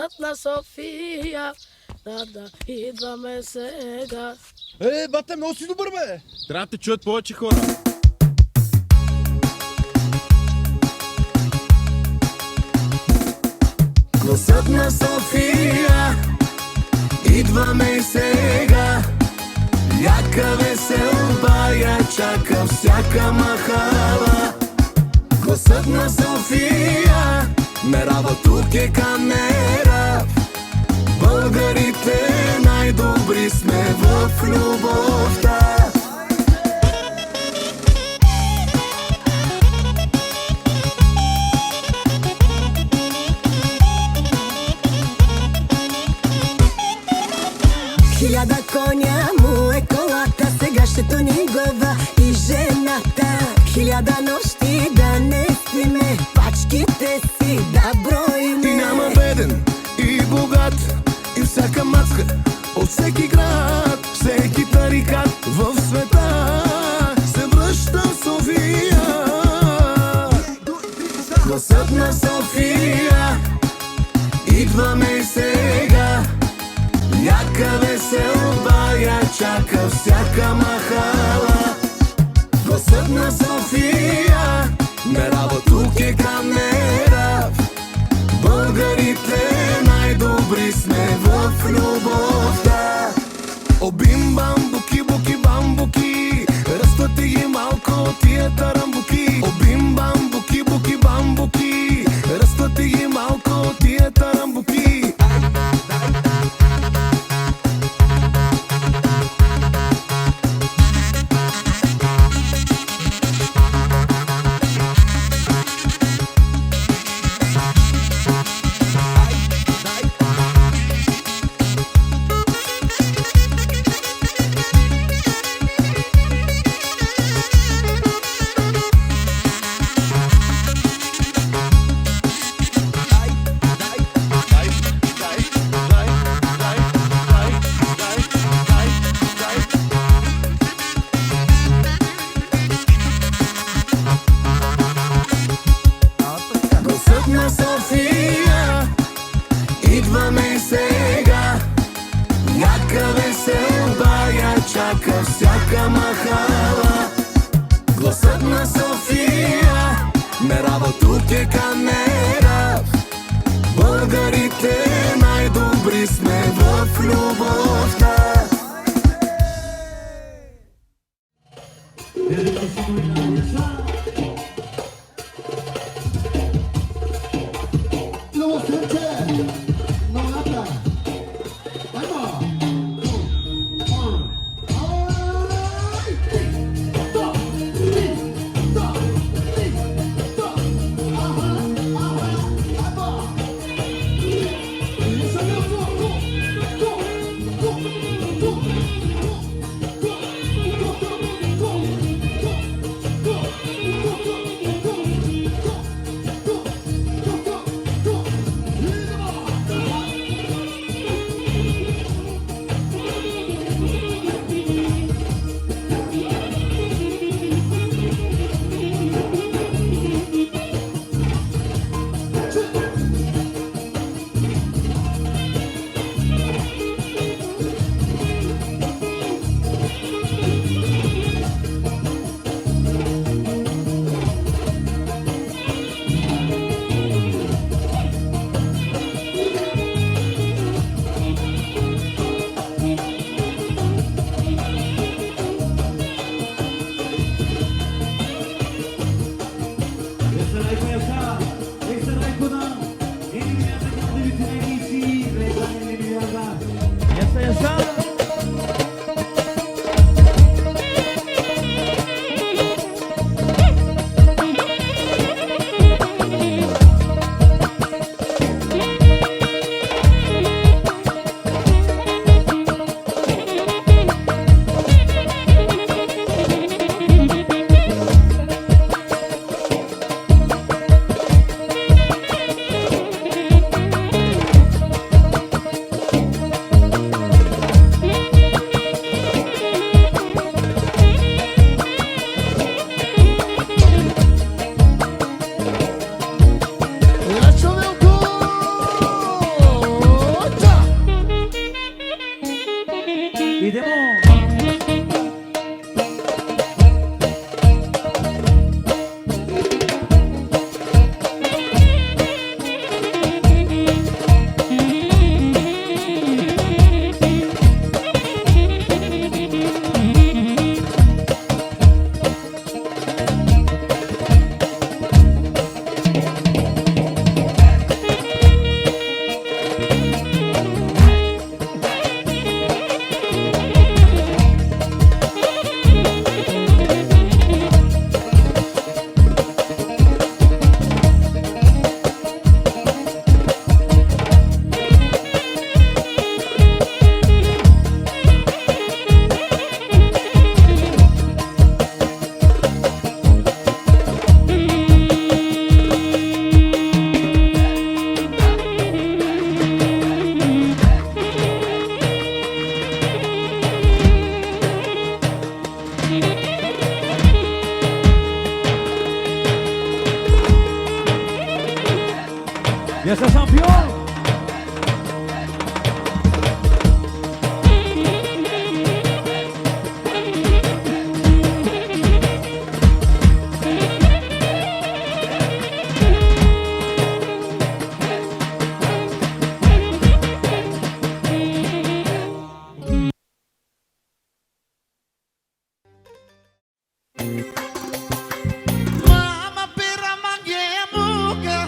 Гласът на София, да, идваме сега. Бате, много си добър, бе! Трябва да те чуят повече хора. Гласът на София, идваме сега. Яка веселба я чака всяка махала. Гласът на София, мерава тук е камера. Българите най-добри сме в любовта. Хиляда коня му е колата, сега ще туни глава и жената. Хиляда нощи да не спиме, пачките си да броиме. И няма беден и богат, и всяка мацка от всеки град, всеки тарикат в света се връща в София. Гласът на София, идваме сега. Яка веселба я чака всяка махала. Гласът на София, мерава тук е камера. Българите най-добри сме в любовта. Обим бамбуки, буки, бамбуки, ръствате ги малко тия тарамбуки. Обим бамбуки, буки, бамбуки, ръствате ги малко тия тарамбуки. Гласът на София, идваме сега. Яка веселба я чака всяка махала. Гласът на София, мерава тук е камера. Българите най-добри сме в любовта. Este campion! Mama pera maghemuga,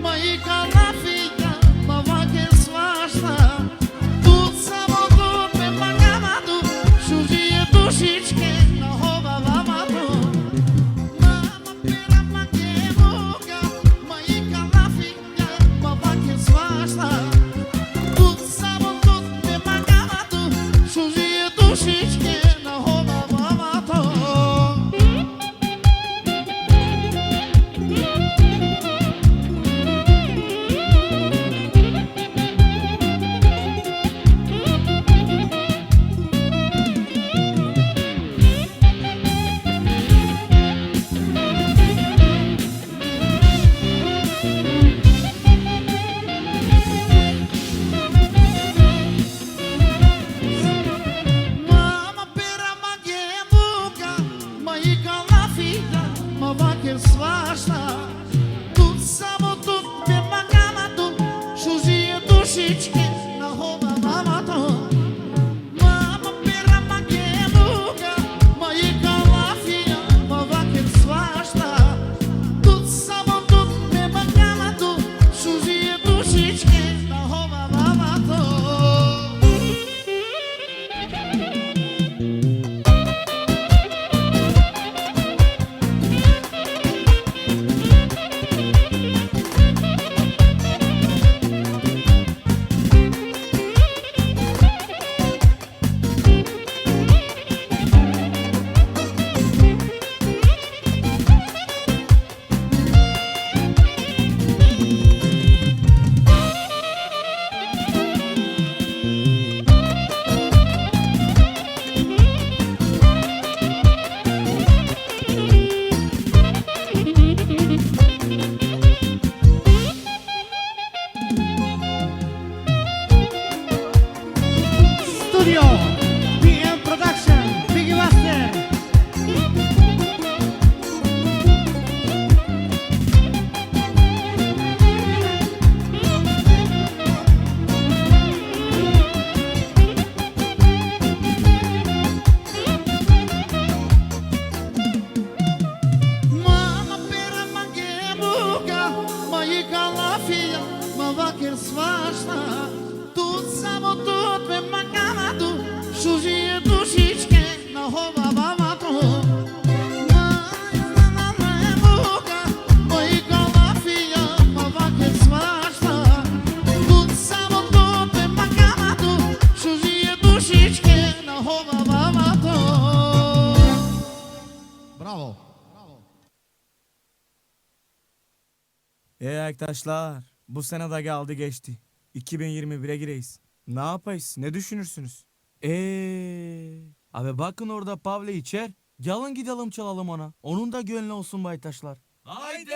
măica la figa, mă vage svașta. Tu samodu pe magamadu, șugie dușičke na hova vamadu. Mama pera maghemuga, măica la figa, mă vage svașta. Tu samodu pe magamadu, șugie dușičke na hova vamadu. Mama pera maghemuga, măica la figa, mă vage svașta. Tu samo tu pe magamadu, șuzie dușičke na hova vamadu. Mama pera maghemuga, măica la figa, mă vage svașta. Tu samo tu pe magamadu, șuzie dușičke na hova vamadu. Studio, PM Production, Biggie Master. Mama pera maghemuga, măica la fia, mă vage svașta. Tu samo tu pe magamadu, șuzie dușičke na hova vamadu. Maghemuga, măica la fia, mă vage svașta. Tu samo tu pe magamadu, șuzie dușičke na hova vamadu. Bravo. Arkadaşlar, bu sene de geldi geçti. 2021'e gireyiz. Ne yapayız? Ne düşünürsünüz? Abi bakın orada Pavle içer. Gelin gidelim çalalım ona. Onun da gönlü olsun baytaşlar. Haydi!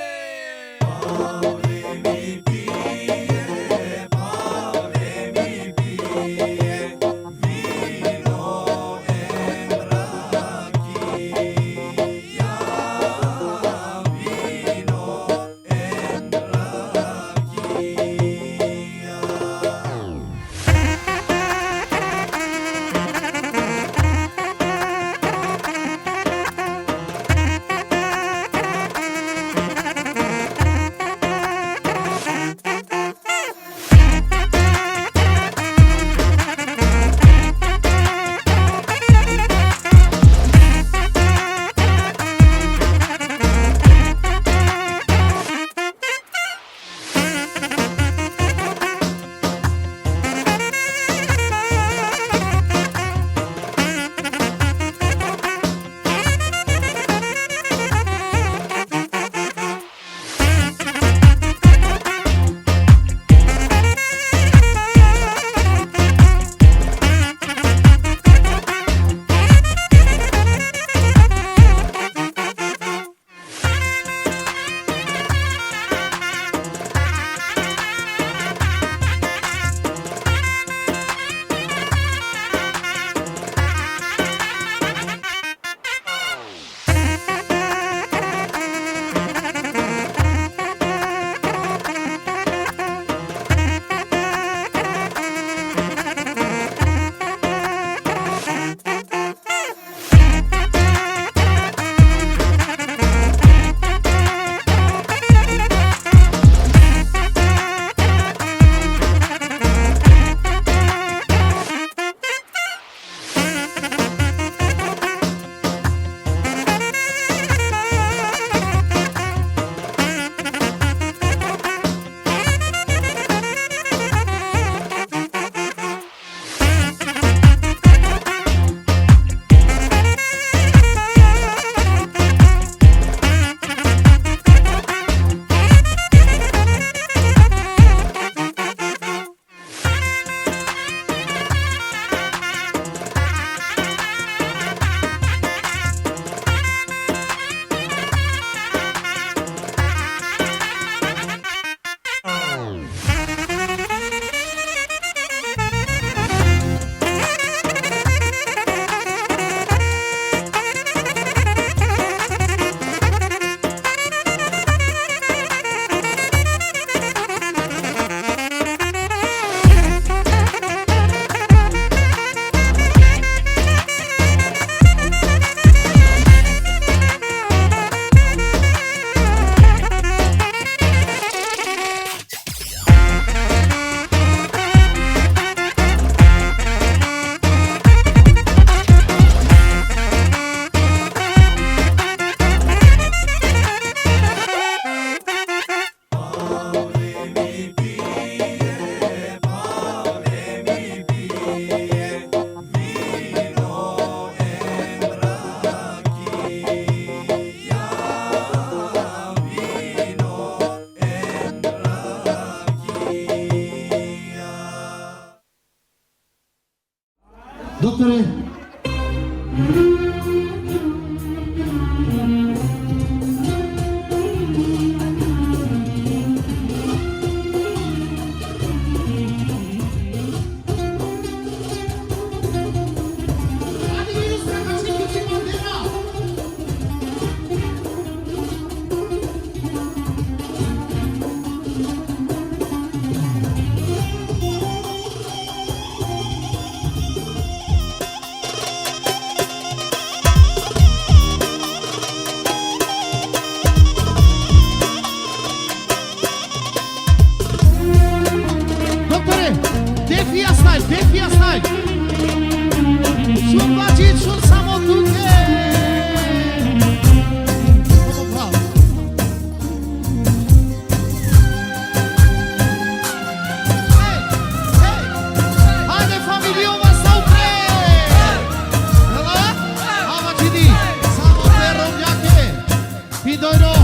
Pidoro,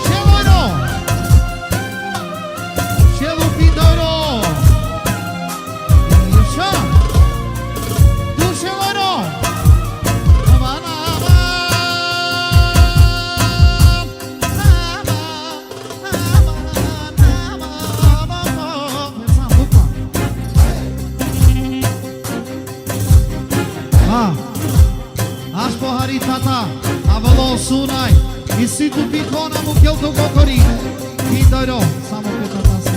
Sheloro, Shelu Pidoro, Yusha, Du Sheloro, Aș pohari tata, avalo sunai, i si tu pikona mu kjel to gokori. Pidoro, samo pe tata se.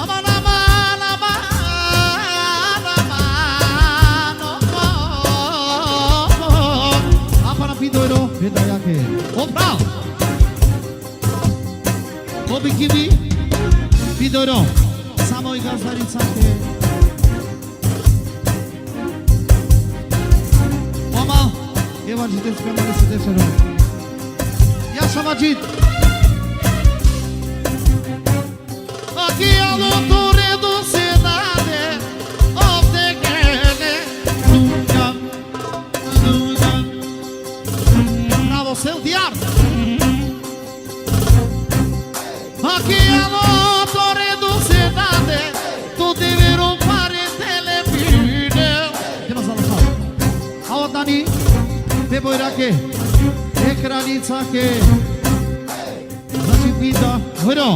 Aman, aman, aman, aman, Apana Pidoro, vedayake. Oprao. Obikivi, Pidoro. Samo i gazdarica-ke. Mama, evo citesc pe mine să te sărut. Ia să mă cit. Aqui a lutura do cidade, onde quer nunca, nunca. Pra você o diabo. Aqui a lutura do cidade, tu dever um parentele pide. Ce mă sală sau? Au Dani, pe boirache, ekranița-ke. Znači pita, hojdo.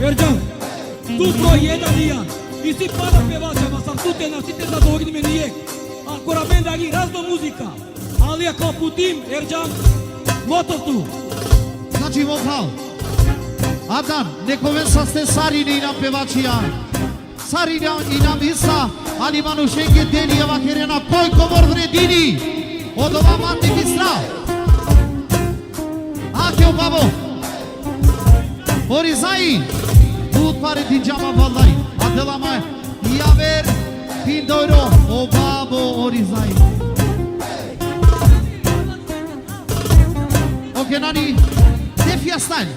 Ercan, tu proieda lijan i si pada pevačama sam tu te nasite zadovoljni meni je. Ancora ben dali razno muzika, ali ako putim, Ercan, gotov tu. Znači vokal. Adam, nekome sa ste sarine i nam pevačija. Sarine i nam isa, ali manušenke Delijeva Kerena, koji komor vredini. Od ova mati bistra. Akeo babo. Orizai. Tut pare din geama vallai. Adela mai. Iaver. Pindoro. O babo Orizai. Ok, nani. De fiastani.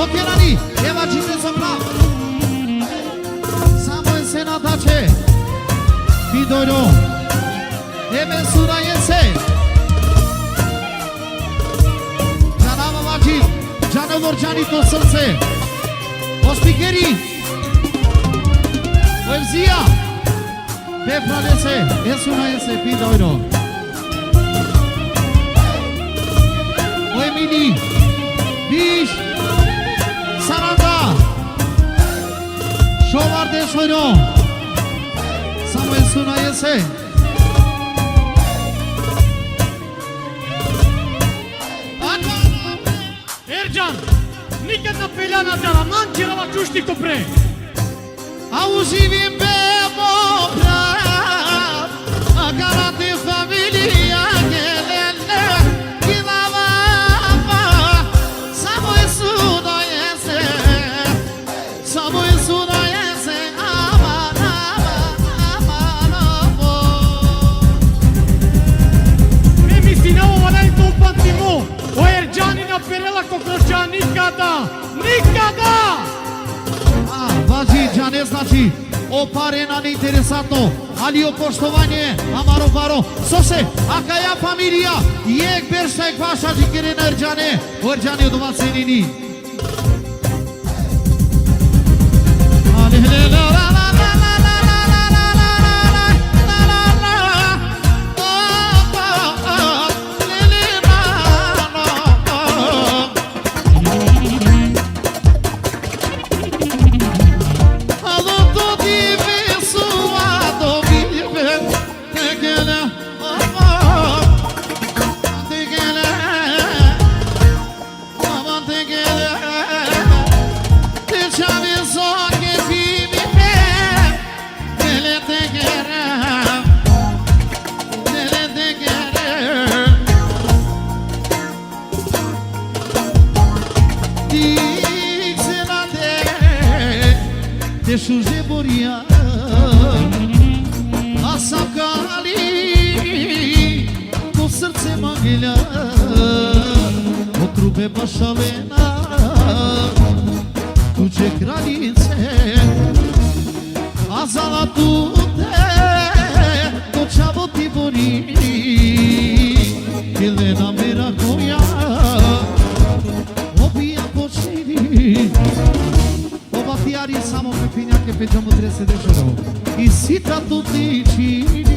Ok, nani. Eva cine să plac. Samo însenatace. Pidoro. Eme sura iese. Janama Majid. Janelor Jani Tosălțe. Ospicheri. Poezia. Pe planese. E sura iese. Pidoro. O Emini. Biș. Saranda. Șovar de șoiro. Samo e suna iese. Ercan, nikad na peljana dela, mančila va čušti ko pre. Auzivim pe mobrat, a garante familia gelene, kila vapa, samo e suna iese, samo e suna iese, aman, aman, aman, Me misinavo valai to pantimo, o Ercani na perela kokroča nikada, nikada! Važi, džane znači, oparena neinteresanto, ali o poštovanje, amaro varo, sose, aka ja familija, jek berštajk vaša džikirina Erđane, o Erđane od domaćenini. Te šuže borija, a sam kali, ko srce magilja, od trube bašalena, tu ce granițe a zalatute tot ce-am tiburit Elena Meracoia Opia Pocini O batiari samo pe pinea che pe geamul trese de jură I sita tutti cini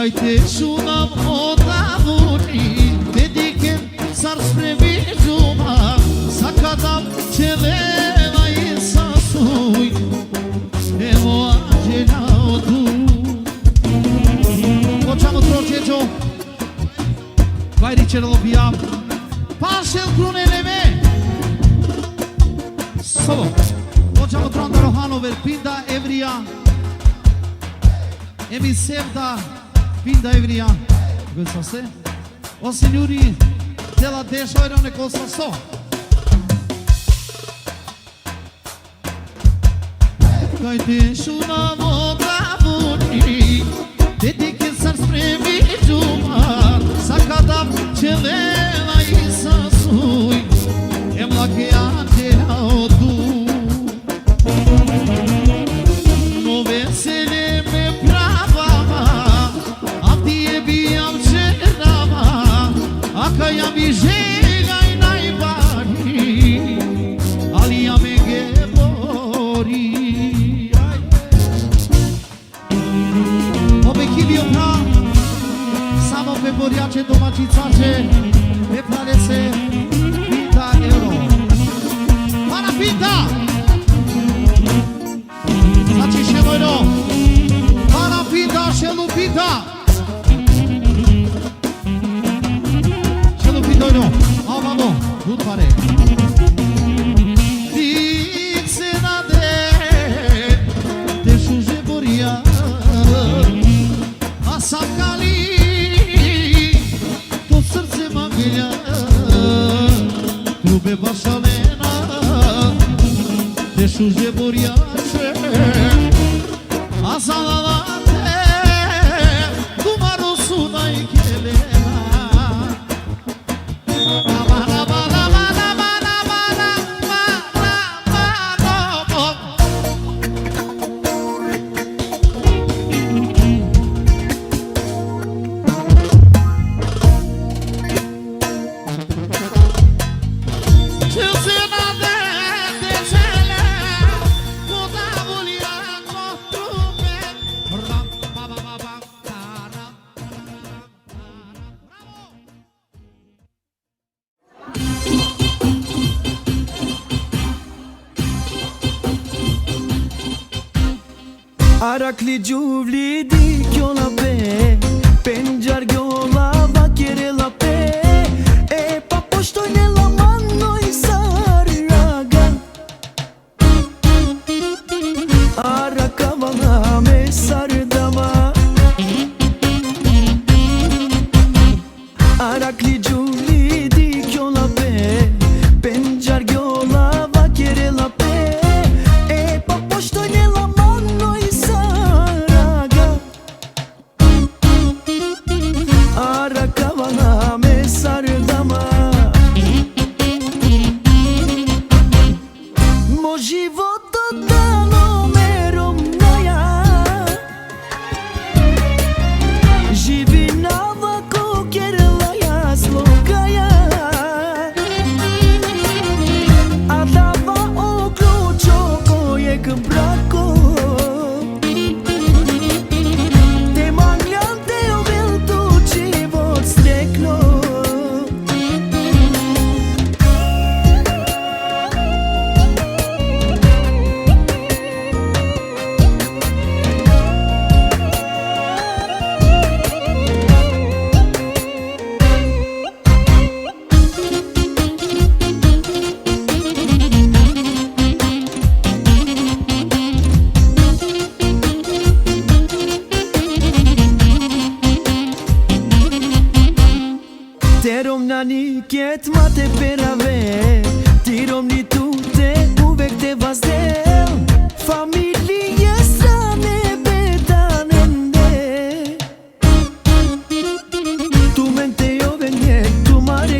Kaj te šunam odavuni Dedikem sar spremi džuma Sakadam čelela I sasuj Evo ađena odu Počamo tročećo Kaj ričeralo bijam Pašel krunele me Solo Počamo tronda Rohanover Pinda Evrija Emi Sevda Pinda Evria, gostou você? O senhori de la deixa era um negócio só. Kaj deixo na moda buni, dedique să spremi juma, sakada celela I sasui, em la que angela odu. No vesele me prava. Aka ja mi žega I najbari Ali ja me ge bori Obechivi opra Samo pe boriace domaćicače Pe pralese Pinta euro Para Pinta Znači še mojno Para Pinta še lupita Doino, avamo, gut pare Dice na de šuže boria A sakali To srce magelja Trube bašalena De šuže boriače A zalalate Dumaro suna I kelena Arakli giuvli di chiola pe Penjar giola va chiere la pe E paposto nella mano I saraga Arakava la me sardava Arakli giuvli di chiola pe Penjar giola va chiere la pe E paposto nella mano I Arakavana me sardama Mo životo dano me rovnaja Živinava ko kerela ja slogaja A dava oklučo kojeg brako Nani ket mate perave Tirom ni tute uvek te vazdel Familie strane betanende Tu mente jo venjek, tu mare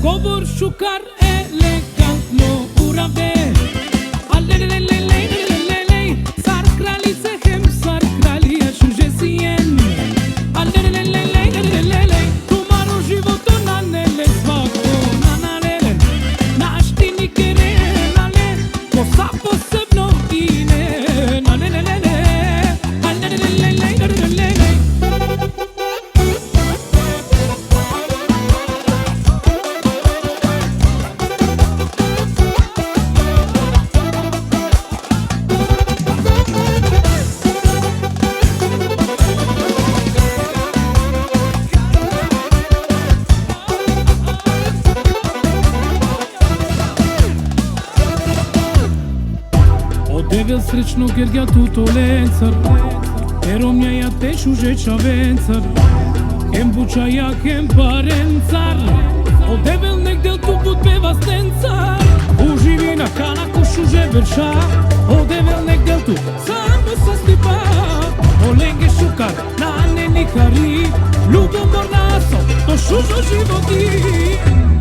Cobor șucar elegant, no urave. Alelelelelelelelelei, sar krali sehem, sar krali ašužesien. Alelelelelelelelei, tumaro životo na nele svako na nalele. Našti nikere nale, posa posebno ine. Alelelele, alelelelelelelelei. Devil srećno gerga tuto lencar, erom ja te šužeča vencar, kem bučaja, kem parencar, o devil negdel tu put peva stencar, uživi na kanako šuže verša, o devil negdel tu samo sa stipa, o lenge šukar na neni hari, ljubomor naso, to šužo životi,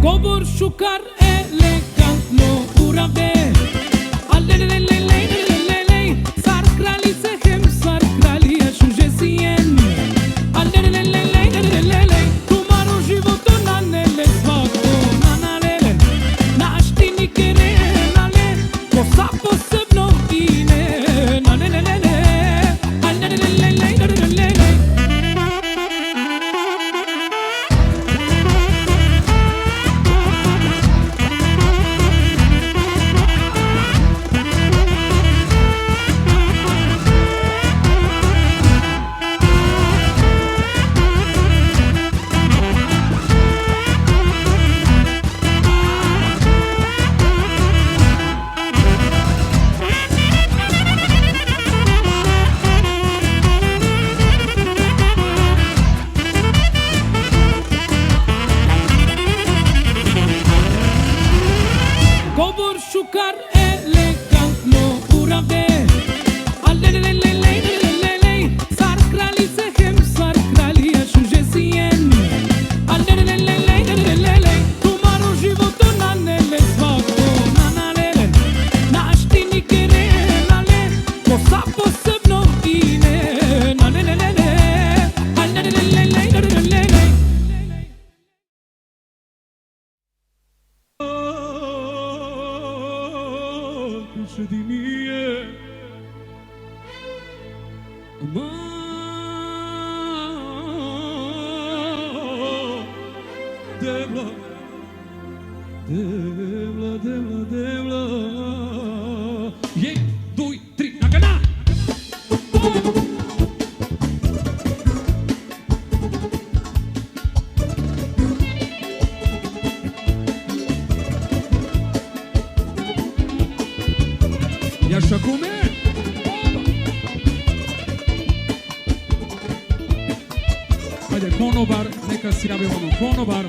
Cobor šukar elegantno urave. Alelelelelelelelei, sar krali sehem, sar krali ašužesien. Alelelelelelelelei, tumaro životo na nele svako na nalele. Našti nikere nale, posa posebno ine. Alelelele, alelelelelelelelei. Cobor șucar elegant, no urave. Alelelelelelelelei, sar krali sehem, sar krali ašužesien. Alelelelelelelelei, tumaro životo na nele svako na nalele. Našti nikere nale, posa posebno ine. Alelelele, alelelelelelelelei. Piše di mije Devla, devla, devla, devla. 1, 2, 3, nakana! E așa cum e? Haide, konobar, neka si javi ono, konobar.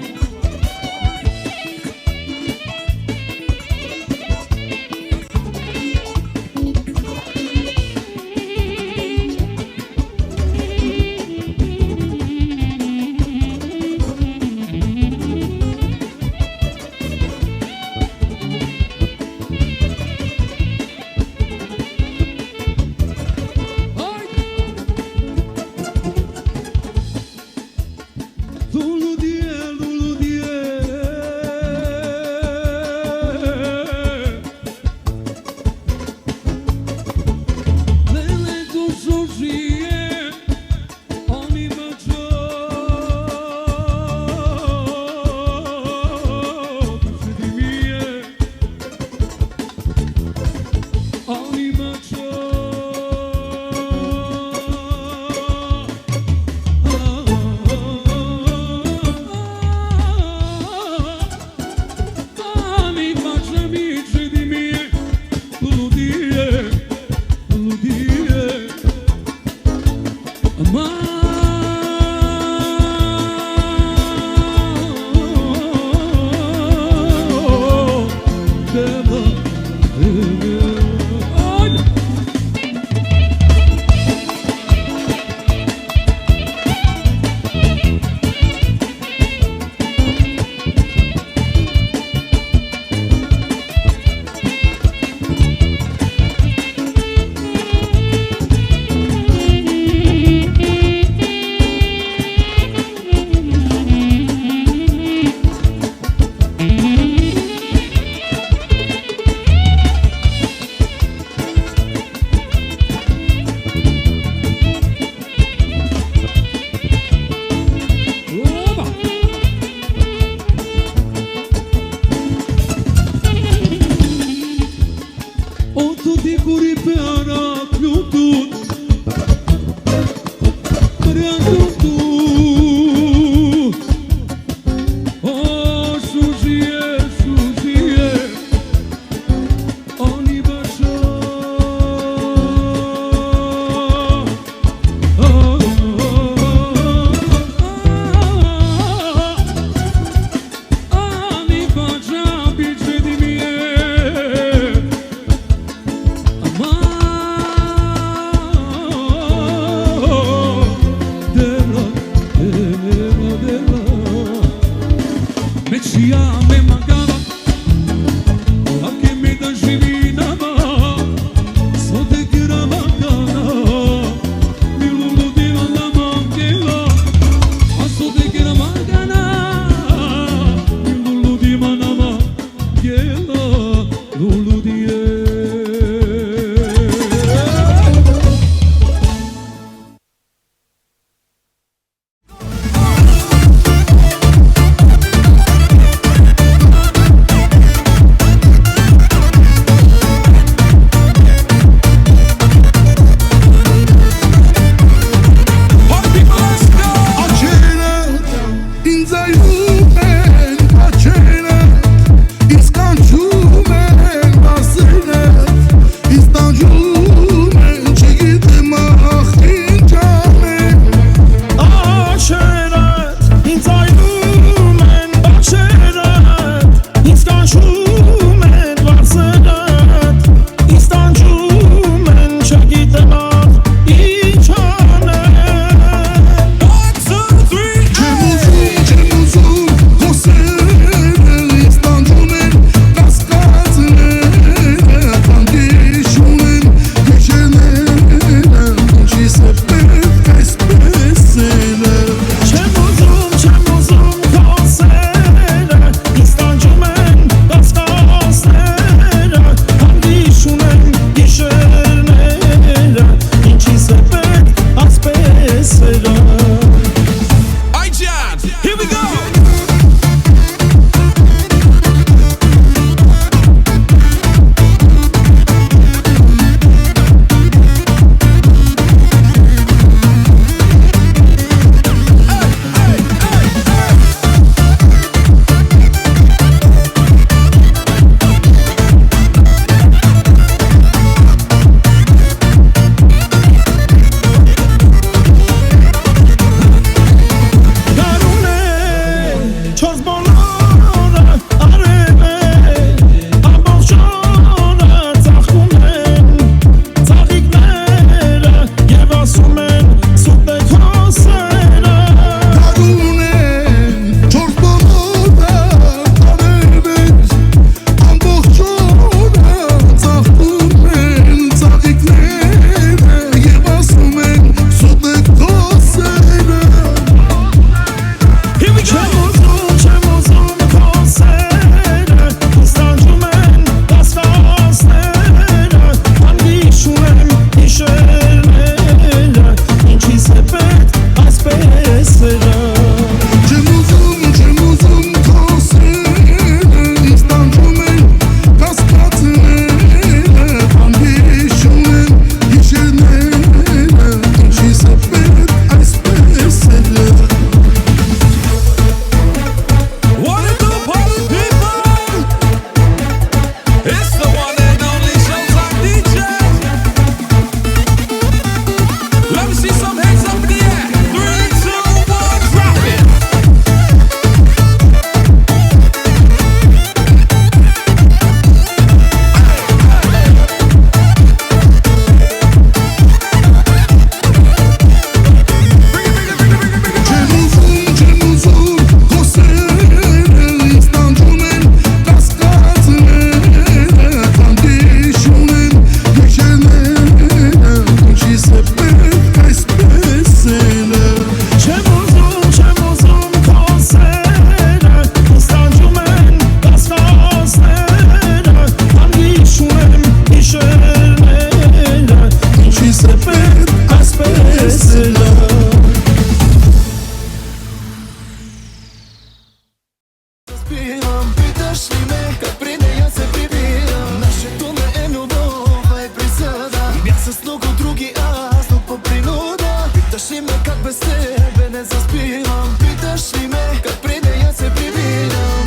с тебе не заспивам. Питаш ли ме как при нея се прибирам?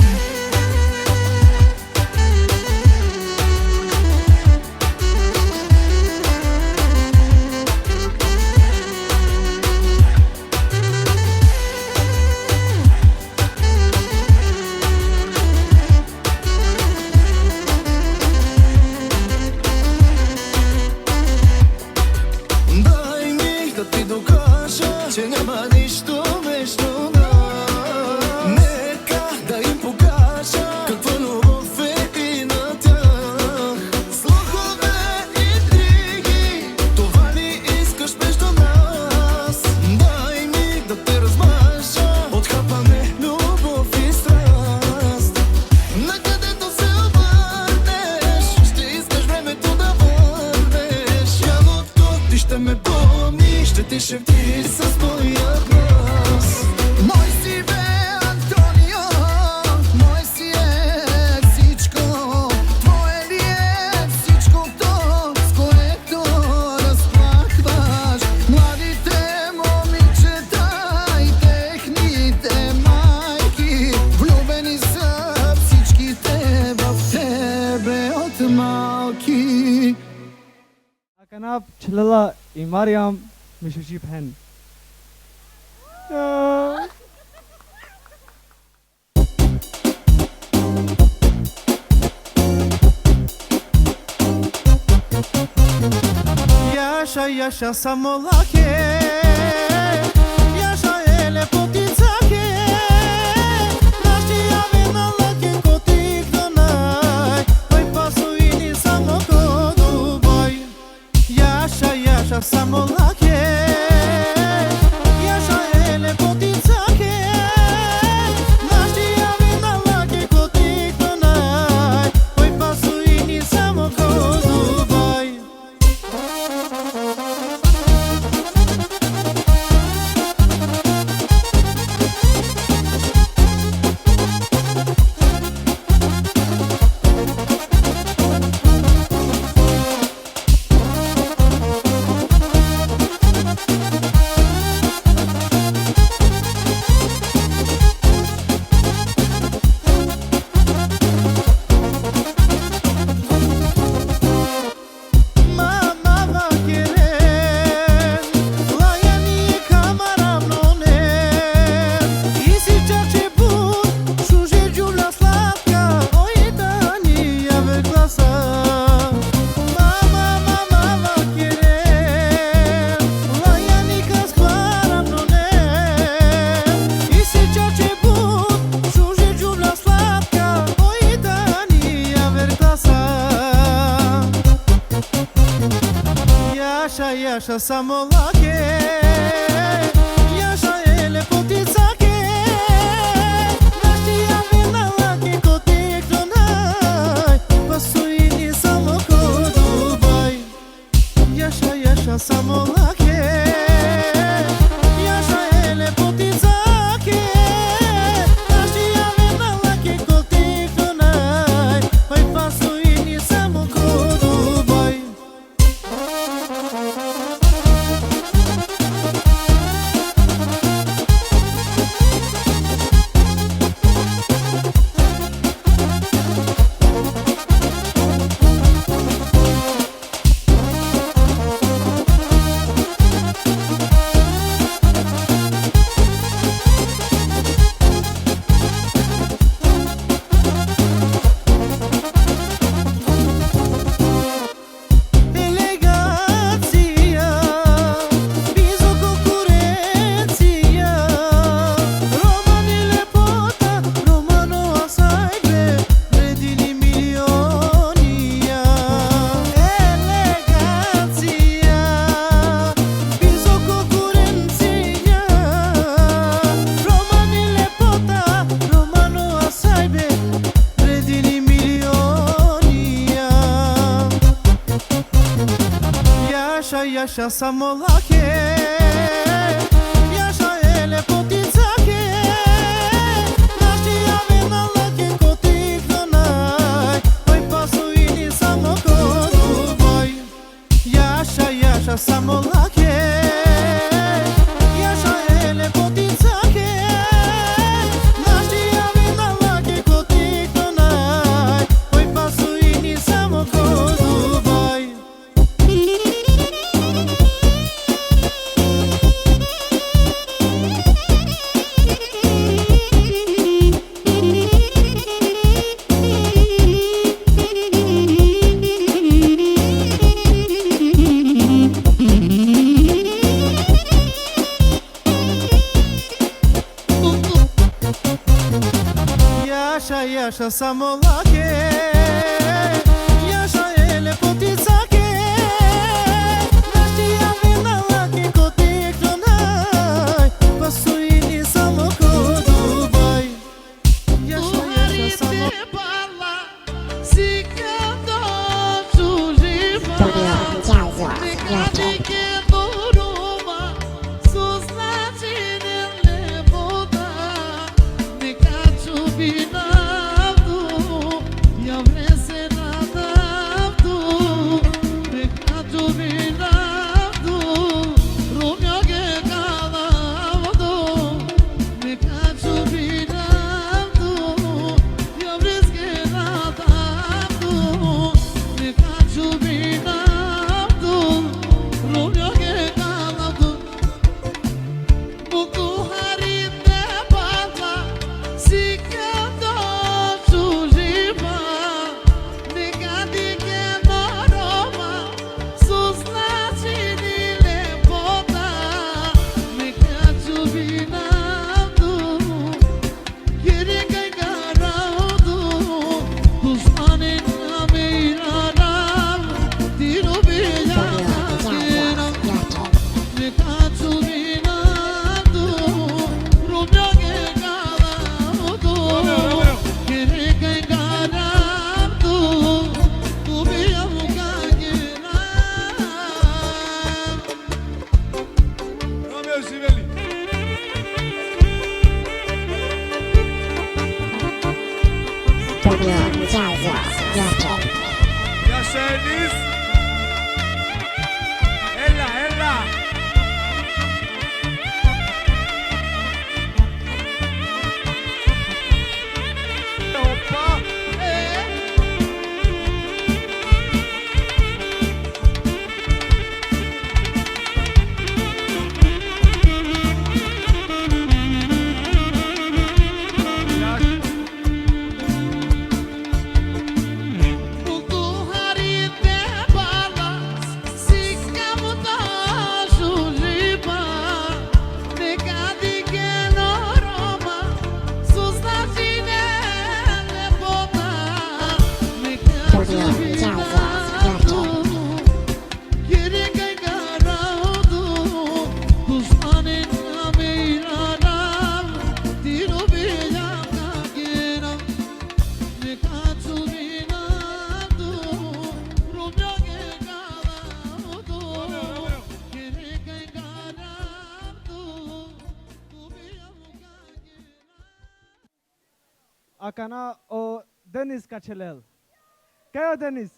Дай ми да ти докажа, че няма нищо между нас. Нека да им покажа каква любов е и на тях. Слухове и интриги, това ли искаш между нас? Дай ми да те размажа от хапане, любов и страст. Накъдето се обърнеш, ще искаш времето да върнеш. Явото ти ще ме помни, ще ти шепти с моя глас. Мой си бе, Антонио, мой си е всичко. Твое ли е всичкото, с което разплакваш младите момичета и техните майки? Влюбени са всичките в тебе от малки. Akanap, Chalala, Imariam, Mishuji Pen. Yaşa yaşa samolake, yaşa ele poticake. Naști avem alake cotic donai, păi pasu ini samo Dubai. Yaşa yaşa samolake, yaşa ele poticake. Naști avem alake cotic donai, păi pasu ini samo Dubai. Mama va querer, la ea nie kamara mnone. I сейчас bun, šuže Đula slatka, oj Danija verglasa. Mama va querer, la ea nie kamara mnone. I сейчас bun, šuže Đula slatka, oj Danija verglasa. Yaşa yaşa samolake, yaşa ele poticake. Naști avem alake cotic donai, pasu ini samo Dubai. Yaşa yaşa samolake, yaşa ele poticake. Naști avem alake cotic donai, păi pasu ini samo Dubai. Elegația, bizo concurenția. Romanile pota, romano asaibe, redini milionia. Elegația, bizo concurenția. Romanile pota, romano asaibe, redini milionia. Yaşa yaşa samolake, yaşa ele poticake. Naști avem alake cotic donai, păi pasu ini samo Dubai. Yaşa yaşa samolake, yaşa Yaşa samolake Yaşa ele potisake Naștia vina lake koti ektonaj Pasuini samoko Dubai Yaşa samolake Yaşa Enis. Ella. Hoppa. Akana o Deniz Kaçelel. Kayo Deniz?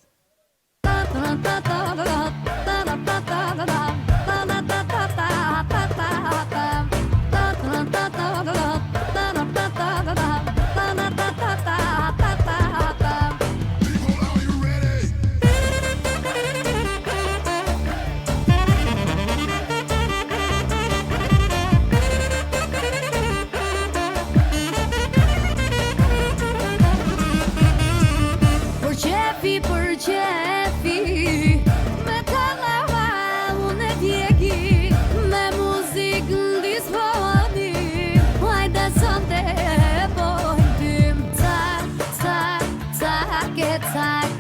Për qefi Me talava unë e djegi Me muzik në disponi Hajde sonte bojnë tym Tak e tak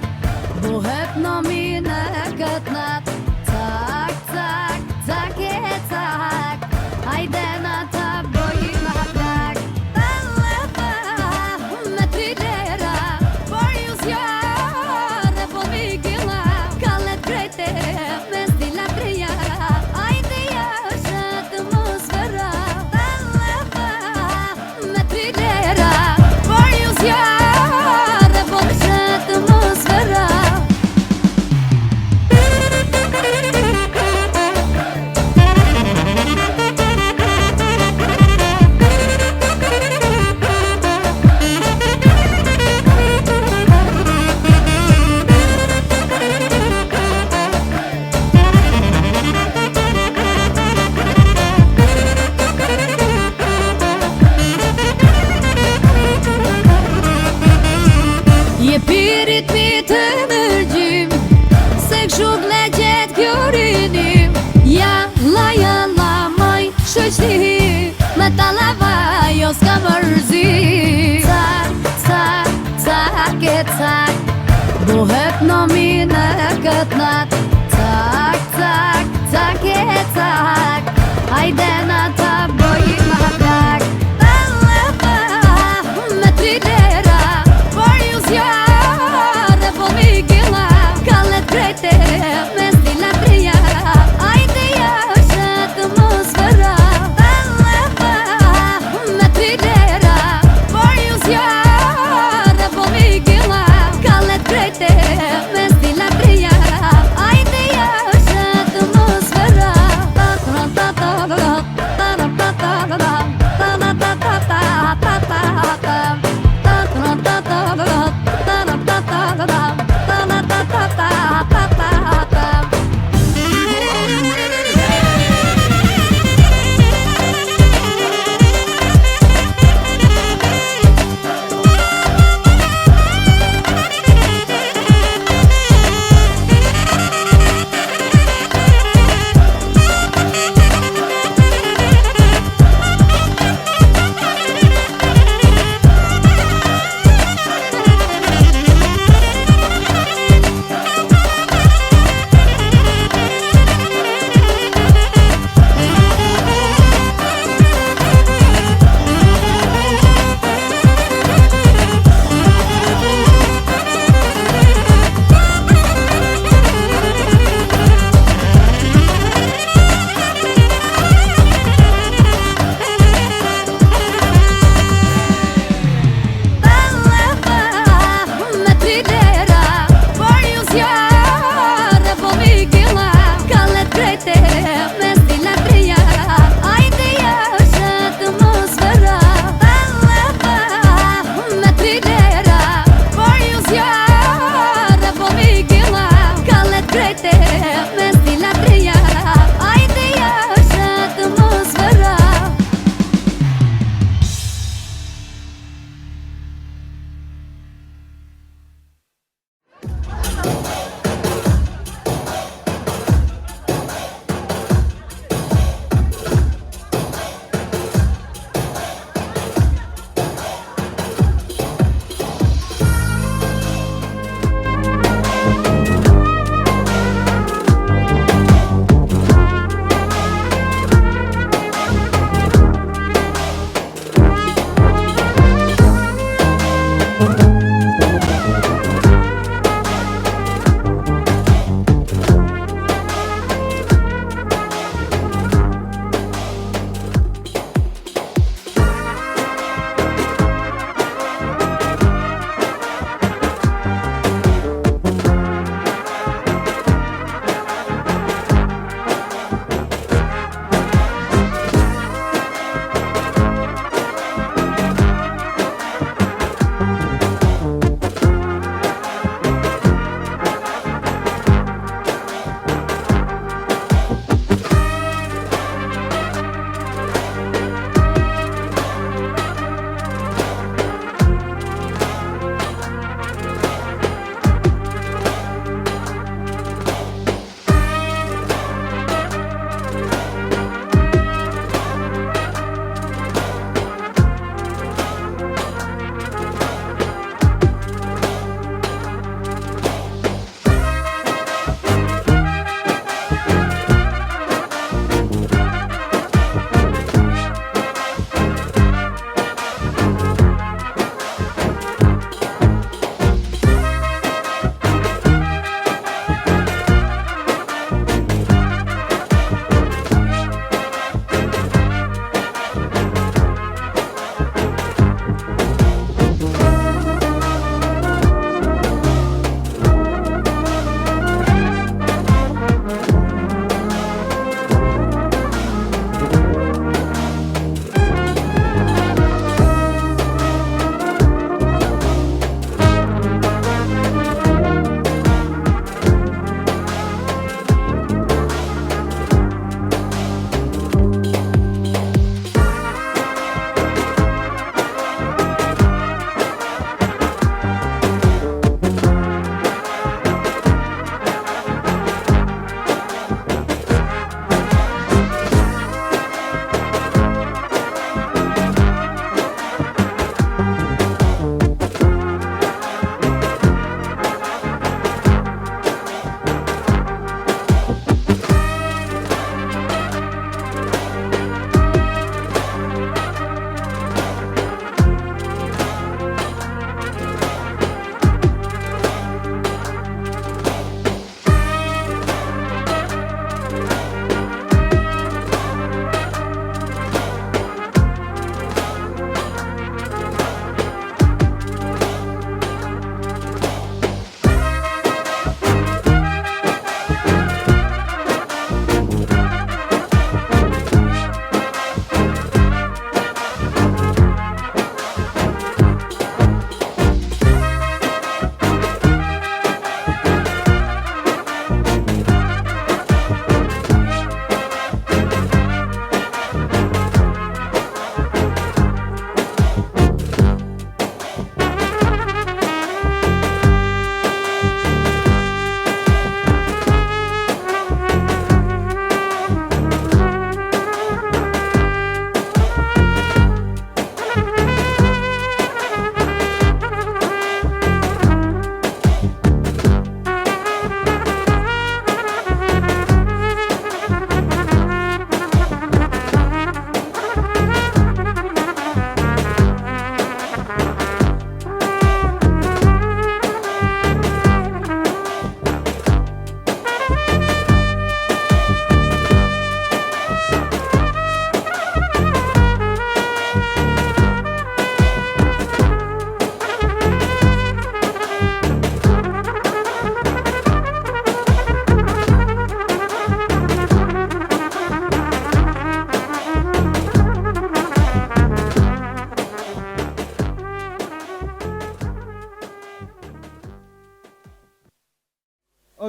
Bohet në mine këtë nat Tak e tak Hajde në ta bojnë atak Me trilera Për ju zjarë me stila preja Ajde jasha atmosfera Me trilera Për ju zjarë Po me atmosfera Je pirit mi të nërgjim Se këshuk le gjetë kjo rinim Ja la maj shëqti Me talava jo s'ka mërzi Tak Duhet në mine këtë nat Tak, tak, tak e tak Hajde na ta bëjmë hak Me 3 lira Por ju zjarë Po mi gila Kallet krejte Me stila trija Hajde jashtë atmosfera Me 3 lira Por ju zjarë Po mi gila Kallet krejte Me stila trija Hajde jashtë atmosfera Ta ta ta ta ta ta ta ta ta ta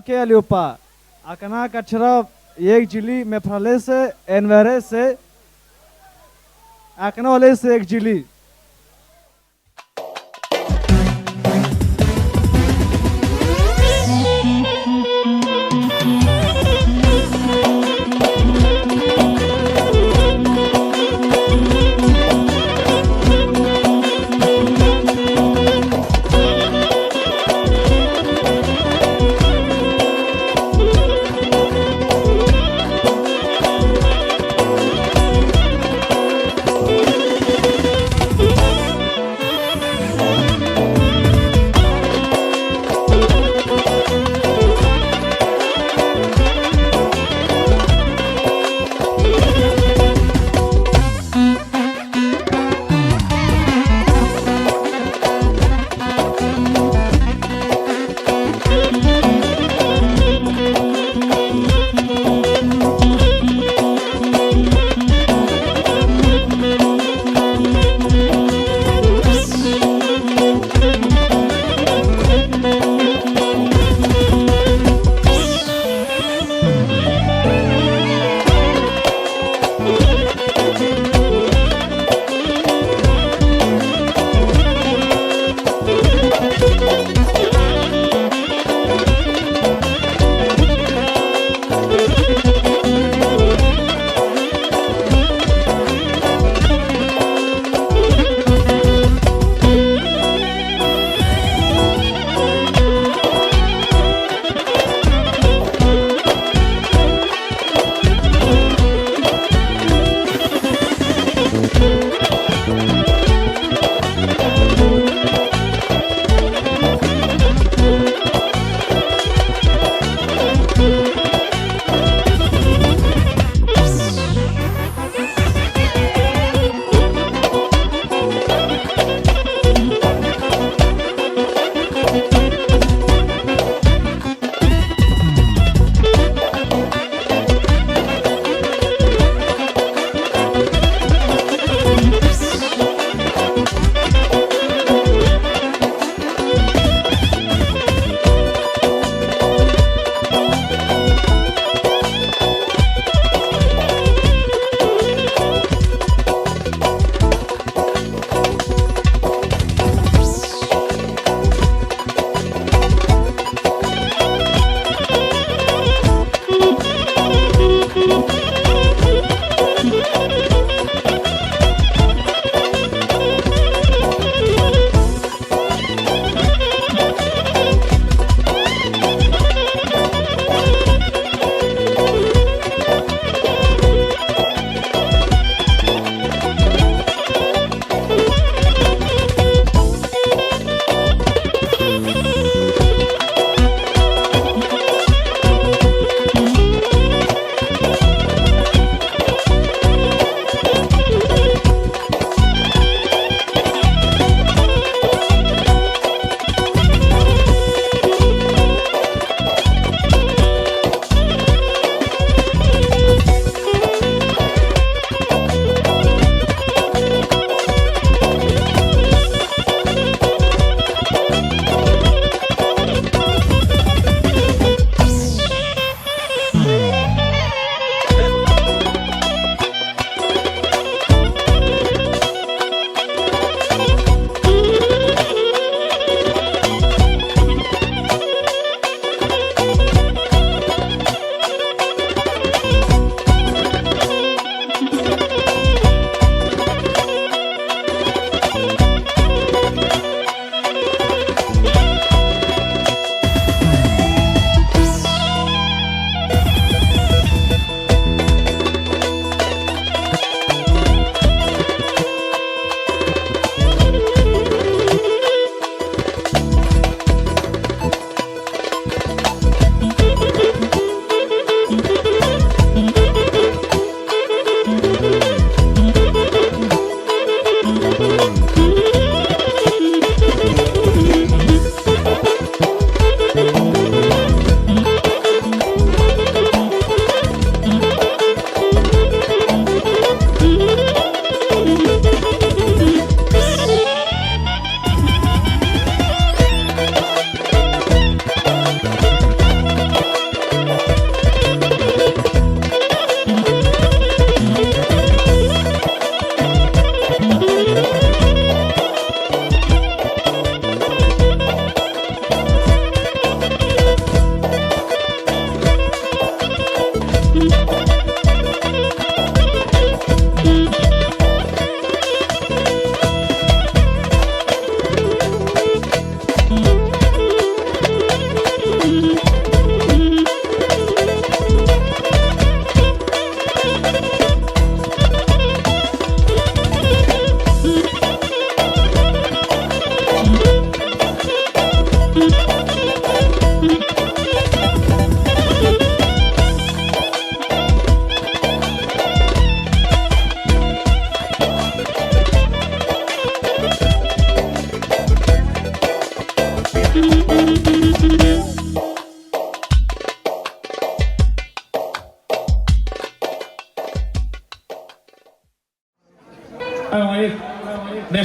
okay अलियोपा आकना कचरा एक जिली में फ्रले से एनवरे से आकना वाले से एक जिली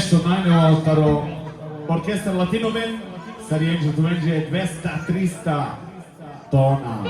nešto najnovo paro orkestar Latinomen sa riječi tuvenđe 200-300 tona.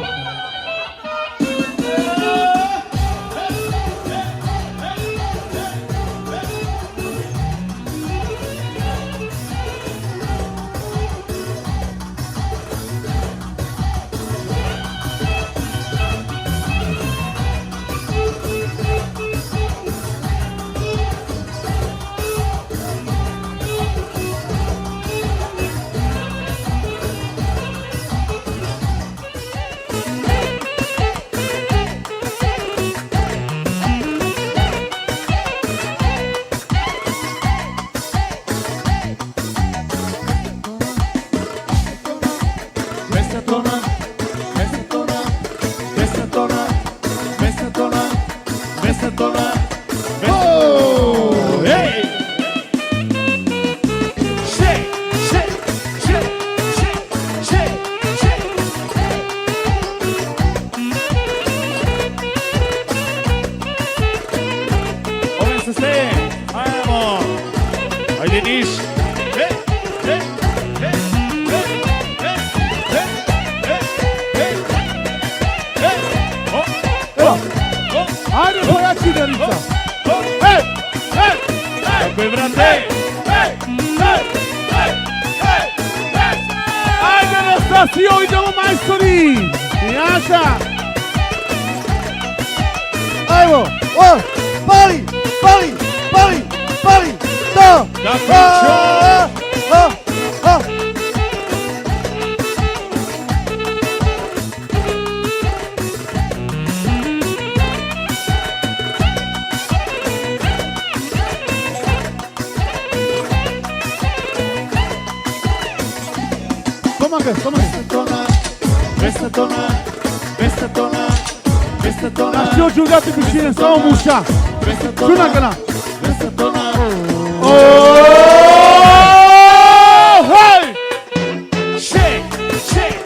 Anastasio, idemo majstori! Jaša! Ajmo! O! Pali! Pali! Pali! Pali! To! Da priča! Nasci ho giocato vicino, stavo muscia! Suona che là! Oh! Hey! Shake! Shake!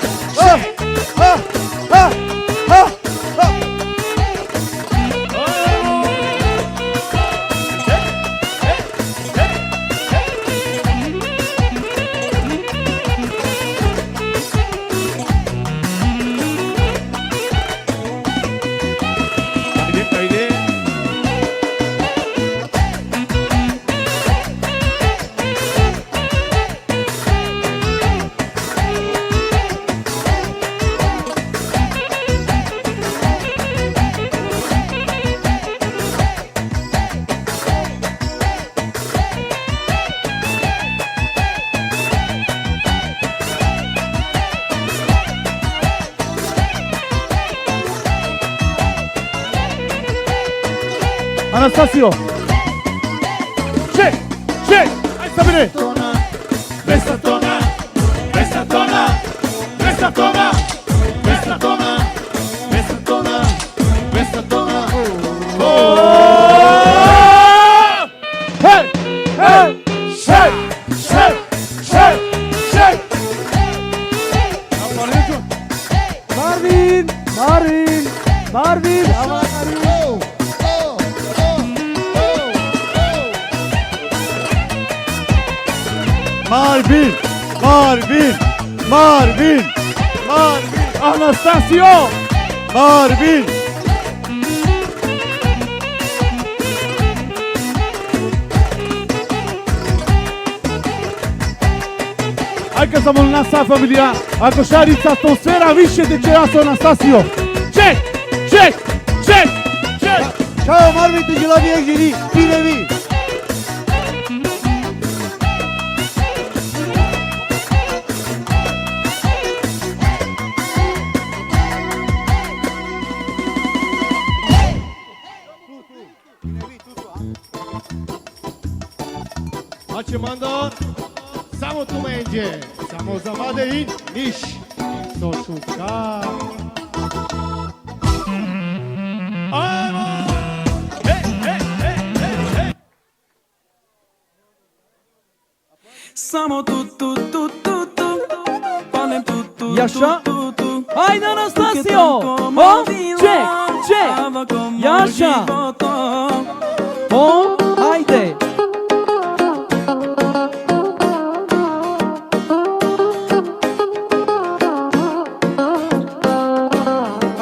Anastasio! Shake! Shake! Hai sta bene! Questa tona! Questa tona! Questa tona! Questa tona! Questa tona! Questa tona! Oh! Hey! Hey! Shake! Shake! Shake! Shake! Marvin! Marvin! Marvin! Marvin! Marvin! Marvin! Marvin! Anastasio! Marvin! Anche siamo una famiglia, a Coșarița atmosfera više de ce su Anastasio. Check! Check! Check! Check! Ciao Marvin, ti gelavi e giri, vieni! Macie mandor, samo tu będzie, samo zawady i niż, co szuka. Samo tu, palem tu, Yaşa. Haydi Anastasio. Hop, çek, çek. Yaşa. Hop, haydi.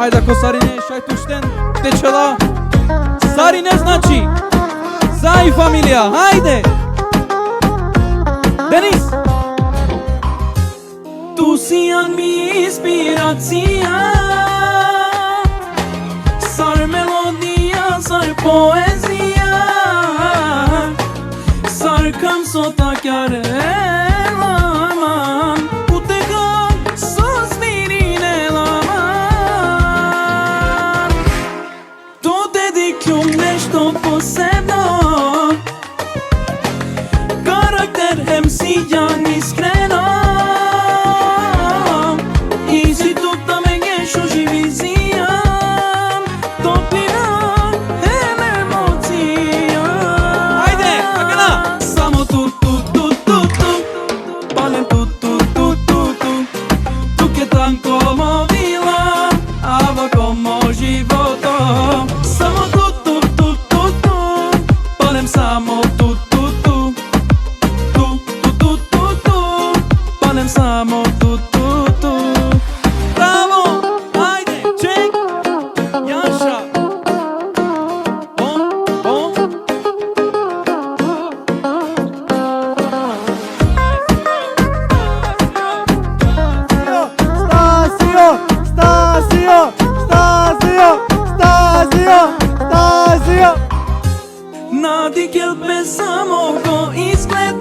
Ajde ako Sarine, šaj tu šten, tečela. Sarine znači, za i familija, hajde! Denis! Tu si a mi inspiracija, sar melodija, sar poezija, sar kam sota kjare laman, u tega sos mirine laman. To dedikljum nešto posebno, karakter hem sijan iskreno, i si tutta me gjeshu živizijam, topiram hem emocijam. Ajde, Agana! Samo tu, palem tu, tu che tanko movila, ava como životo. Samo tu, palem samo tu, palem samo tu. Bravo, ajde, check, Janša. Bon. Stasio! Nadikel me samo ko izgled,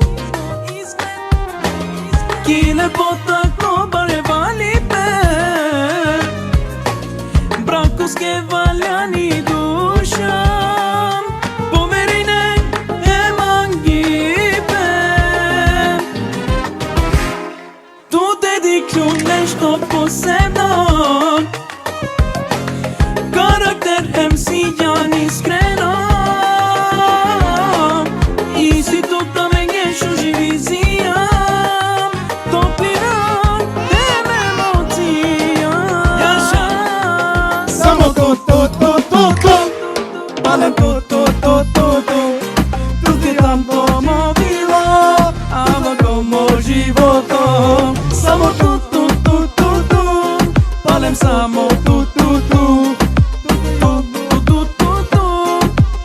ki lepota ko bare vali pe, brakuske valjani dušam, poverine emangipe. Tu dedikljum nešto posebno, karakter hem sijan iskreno, i si tutta me gjeshu živizijam, topiram hem emocijam. Janša! Samo tu, Palem tu, tu ti tanto movilo, ava como životo. Samo tu, palem samo tu,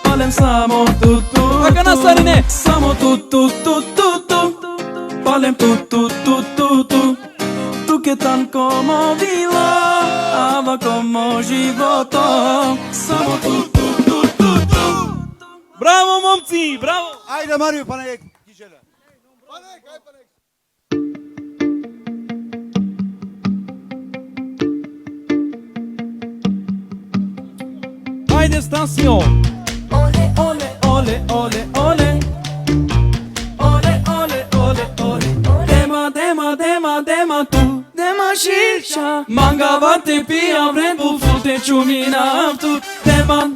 palem samo tu. Agana Sarine! Samo tu, palem tu, tu che tanko movilo, ava como životo. Samo tu. Bravo momci, bravo! Ajde Mariju, Panek, Kičele. Panek! Ajde Stasio! Ole, ole, ole, ole, ole. Ole, ole, ole, ole. Dema tu, dema širša. Mangava te pija vred bufu, te čumina tu. Dema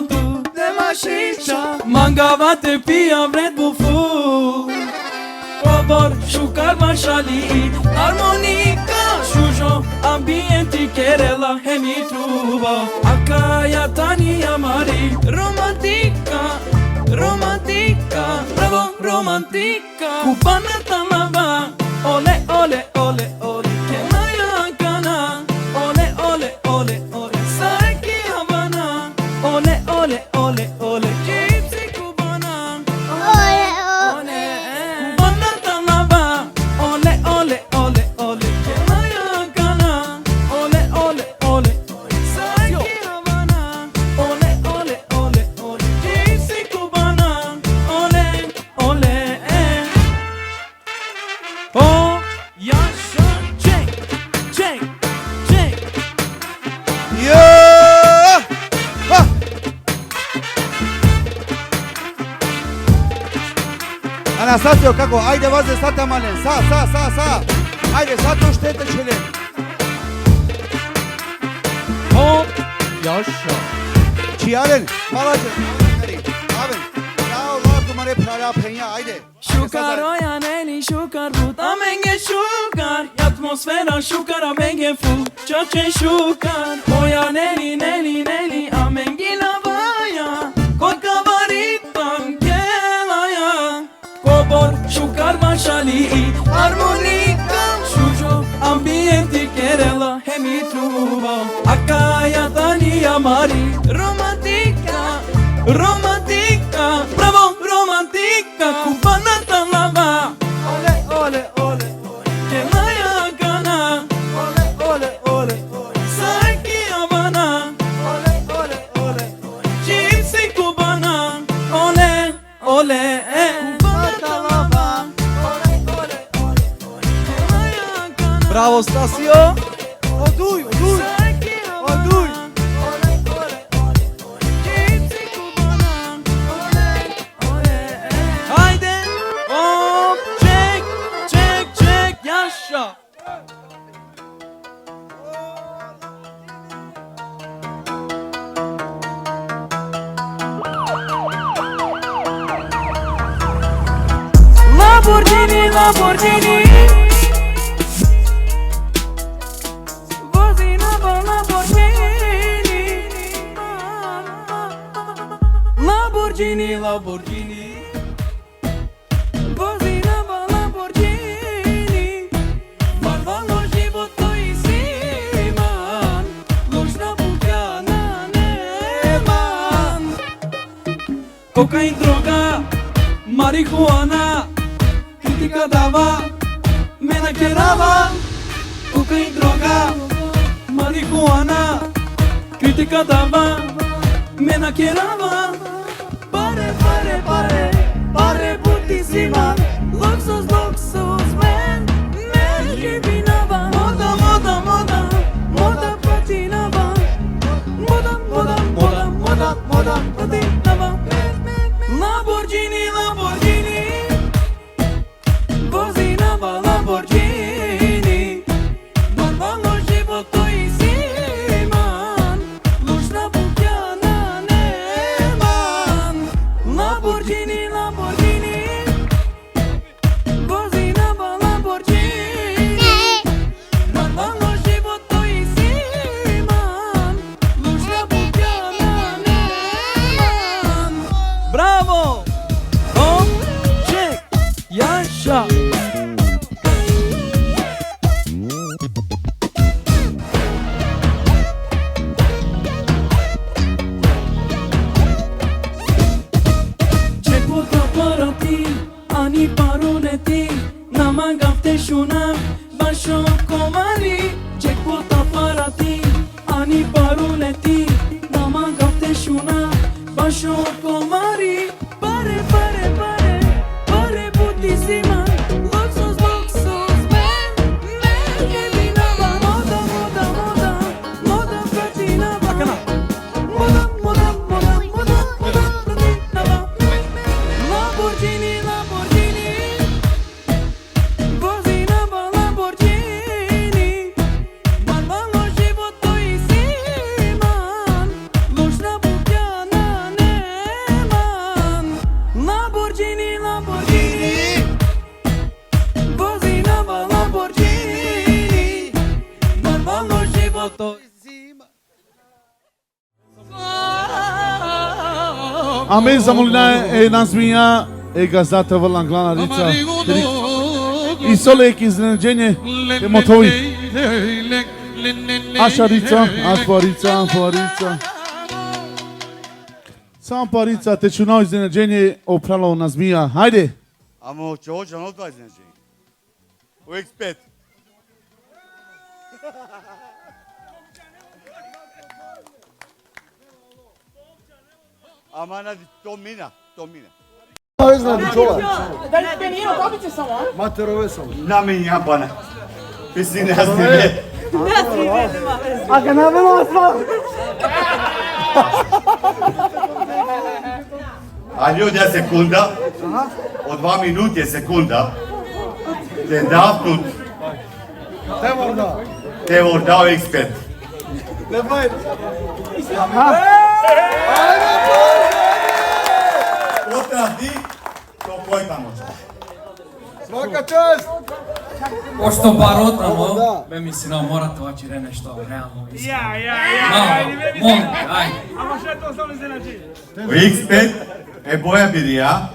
tu, dema širša. Mangava te pija vred bufu. Kobor, šukar mašali, harmonika, šužo, ambienti kerela, hemi truba. Akaya tania mari, romantika, bravo, romantika. Kupana talaba, ole, ole, ole, ole, kenaya kana, ole, ole, ole, ole, sarki Havana, ole, ole, ole, ole, gypsy cubana, ole, ole, kupana talaba, ole, ole, ole, ole, kenaya kana, ole, ole, ole, ole, sarki Havana, ole, ole, ole, ole, gypsy cubana, ole, ole. Oh, Janša, check. Yeah! Ha! Anastasio, kako? Ajde vaze sad tamalen. Sa. Ajde, sad to štete čele. Oh, Janša. Čijalen, malađe. Aven. Sao, lardu mare prara penja, ajde. Šukar ojaneli, šukar put, a menge šukar. Atmosfera šukar, a menge fu, čače šukar. Ojaneli, neli, a mengi lavaja. Kod kabaritam kelaja. Kobor, šukar mašali, harmonika. Šužo, ambienti kerela, hemi truba. Caia Dania Mari Romantica, romantica, bravo, romantica, cubana talaba. Ole, ole, ole, que maya gana. Ole, ole, ole, Saki Havana. Ole, ole, ole, Gypsy cubana. Ole, ole, cubana talaba. Ole, ole, ole, que maya gana. Bravo Stasio. Oduj, oduj. Oduj. Haydi hop çek çek çek yaşa. Lamborghini, Lamborghini. Vozinava Lamborghini. Lamborghini, Lamborghini. Vozinava Lamborghini. Marvalo životo i siman. Lušna bukana neman. Kokain, droga, marihuana. Kritika dava, me nakerava. Kokain, droga, marihuana. Kritika dava, me nakerava. Pare, pare, pare, pare putisima. Luxus, luxus, man, man jibinava. Moda, moda, moda, moda patinava. Moda, moda, moda, moda, moda patinava. Lamborghini, Lamborghini. Vozinava Lamborghini. Marvalo životo i siman. Lušna bukana neman. Lamborghini, Lamborghini. Vozinava Lamborghini. Marvalo životo i siman. Lušna bukana neman. Bravo! Hop, çek, yaşa. Çek fotoğrafı, ani paroleti, nama gafte şuna, başo komari. Çek fotoğrafı, ani paroleti, nama gafte şuna, başo komari. Pare, pare, pare, pare putisima. Luxus, luxus, man, man jebinava. Moda, moda, moda, moda patinava. Moda, moda, moda, moda, moda patinava. Lamborghini, Lamborghini. Vozinava Lamborghini. Marvalo životo i siman. Lušna bukana neman. Lamborghini, Lamborghini. Vozinava Lamborghini. Marvalo životo i siman. Amen zamolina nazmija gazata Valanglana Rica. I solek iznenađenje emotovi. Aša Rica, Ašparica, Ašparica. Sam parica te ću novo iznenađenje opralo nazmija. Hajde. Ама че hoće ono това изnenađenje. U X5. Ама нади, то мина, то мина. Ne znam čova. Da li ste nije dobiće samo? Materove sam. Нами няма пана. Писи не аз тебе. A kad nabilo sam. А ljudi je sekunda. Od 2 minuti je sekunda. Te daftut. Te vor dao X5. Ne boj. Otrati, to koji tamo će. Svaka čast. Pošto bar otramo, bе mislim, mora това че нещо реално искам. Molim te, ajde. Ама ще to samo iznenađenje. U X5 je boja birija.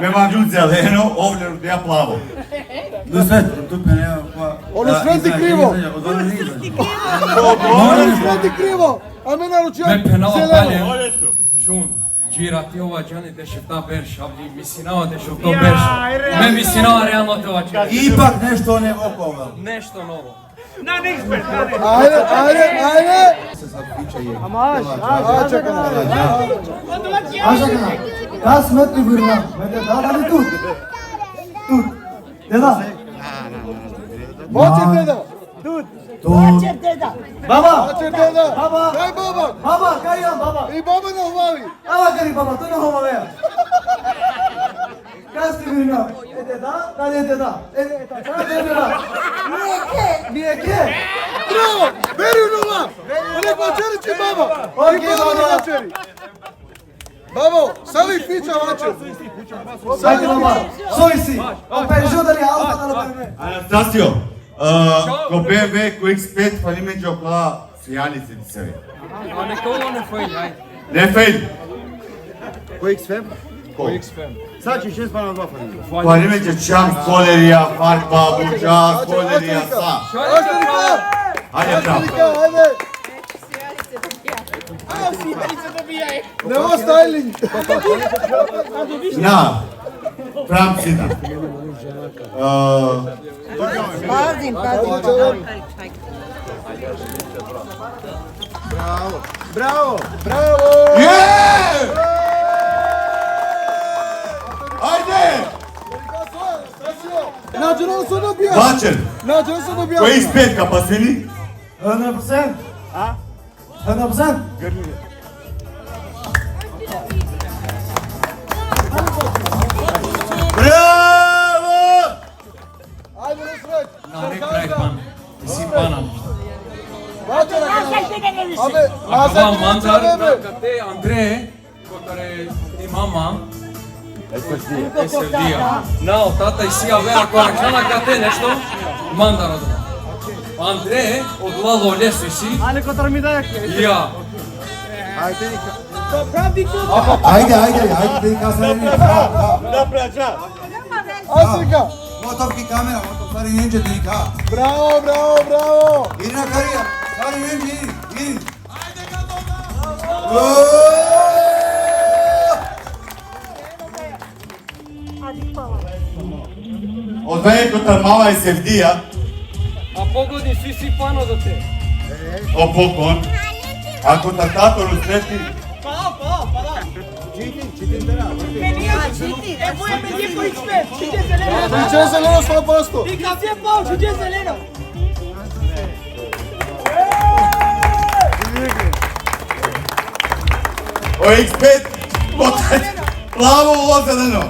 Me manđu zeleno, ovdje ja plavo. Ono sve ti krivo. Ono sve ti krivo. A me naručio Me penava zeleno. paljem. Čun. Girati ova džani dešefta berš, ali misinava dešefta berš. Me misinava realno te ova džani. Ipak nešto ne okolo. Nešto novo. Ajde. Kas metri vırna. Mete da hadi tut. Tut. Deda. Moćer deda. Tut. Baba. Moćer deda. Baba. Kaj baba? Baba, kajam baba. I baba ne hvali. Ava kari baba, tu ne hova veja. Kas ti vırna. Deda, da ne deda. Deda. Nije ke. Bravo. Veri u nula. Onek moćeri će baba. Okej baba. Babo, savi fića mačer. Ajde baba. Soy si. Opet žudari alta da napravime. Anastasio, ko BMW QX5 falimente около Сияница ти се. A neka ovo ne fail, ajde. Не фейл. Sad će 6 pa na 2 farime. Falimente чам колерија, фарба, буџа, колерија са. Ајде прав. Ajde. Nemo styling. На. Прав си да. Bravo. Ајде! Nađeno se dobija. Бачен, Nađeno se dobija. QX5 капасини? 100%. 100%. Браво! Ajde Nusret. Na nek Rajpan. Ti si panan. Abe, Acaba mandar na te Andrei, care e mama. Ese dia. Nao, tata i si avea corecana ca te nešto. Mandar od. Andrei, od lalo lesu si. Ali kotar mi dayak. Ja. Ajde, dedi kasarını. Afrika. Motovki kamera, motovkari ninja dika. Bravo. İrina kariya, kari ninja, in. Од мене кој мала е Севдија, A pogodi svi si pano do te. о покон, ако татато Русрети, Priče zeleno 100%. о X5, плаво лозадено.